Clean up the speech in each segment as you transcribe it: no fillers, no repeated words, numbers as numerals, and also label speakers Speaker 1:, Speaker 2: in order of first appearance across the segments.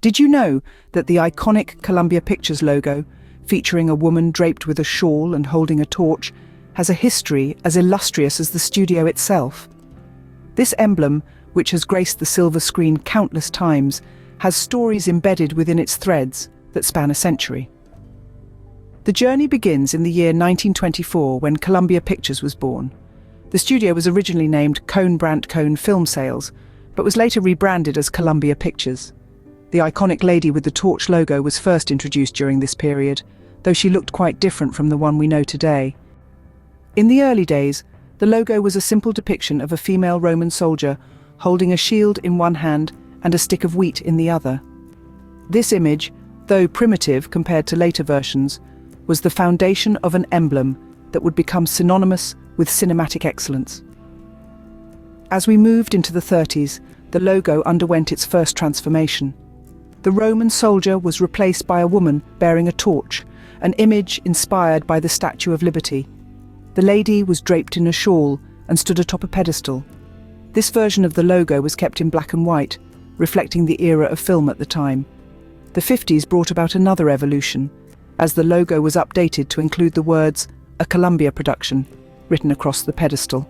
Speaker 1: Did you know that the iconic Columbia Pictures logo, featuring a woman draped with a shawl and holding a torch, has a history as illustrious as the studio itself? This emblem, which has graced the silver screen countless times, has stories embedded within its threads that span a century. The journey begins in the year 1924 when Columbia Pictures was born. The studio was originally named Cohn-Brandt Cohn Film Sales, but was later rebranded as Columbia Pictures. The iconic lady with the torch logo was first introduced during this period, though she looked quite different from the one we know today. In the early days, the logo was a simple depiction of a female Roman soldier holding a shield in one hand and a stick of wheat in the other. This image, though primitive compared to later versions, was the foundation of an emblem that would become synonymous with cinematic excellence. As we moved into the 30s, the logo underwent its first transformation. The Roman soldier was replaced by a woman bearing a torch, an image inspired by the Statue of Liberty. The lady was draped in a shawl and stood atop a pedestal. This version of the logo was kept in black and white, reflecting the era of film at the time. The 50s brought about another evolution, as the logo was updated to include the words, "A Columbia Production," written across the pedestal.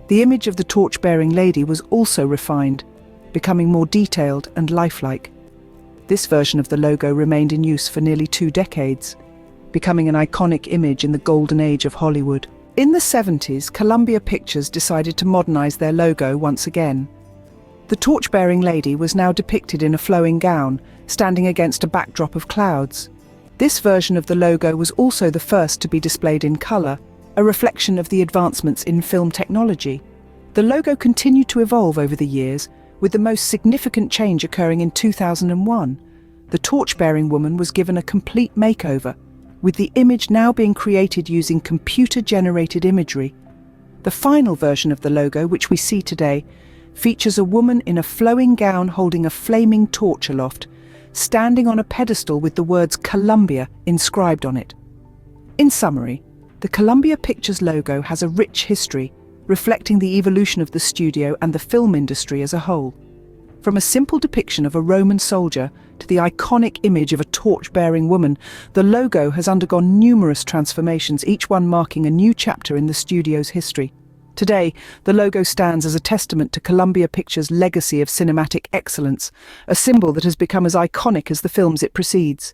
Speaker 1: The image of the torch-bearing lady was also refined, becoming more detailed and lifelike. This version of the logo remained in use for nearly 2 decades, becoming an iconic image in the golden age of Hollywood. In the 70s, Columbia Pictures decided to modernize their logo once again. The torch-bearing lady was now depicted in a flowing gown, standing against a backdrop of clouds. This version of the logo was also the first to be displayed in color, a reflection of the advancements in film technology. The logo continued to evolve over the years, with the most significant change occurring in 2001. The torch-bearing woman was given a complete makeover, with the image now being created using computer-generated imagery. The final version of the logo, which we see today, features a woman in a flowing gown holding a flaming torch aloft, standing on a pedestal with the words Columbia inscribed on it. In summary, the Columbia Pictures logo has a rich history, reflecting the evolution of the studio and the film industry as a whole. From a simple depiction of a Roman soldier to the iconic image of a torch-bearing woman, the logo has undergone numerous transformations, each one marking a new chapter in the studio's history. Today, the logo stands as a testament to Columbia Pictures' legacy of cinematic excellence, a symbol that has become as iconic as the films it precedes.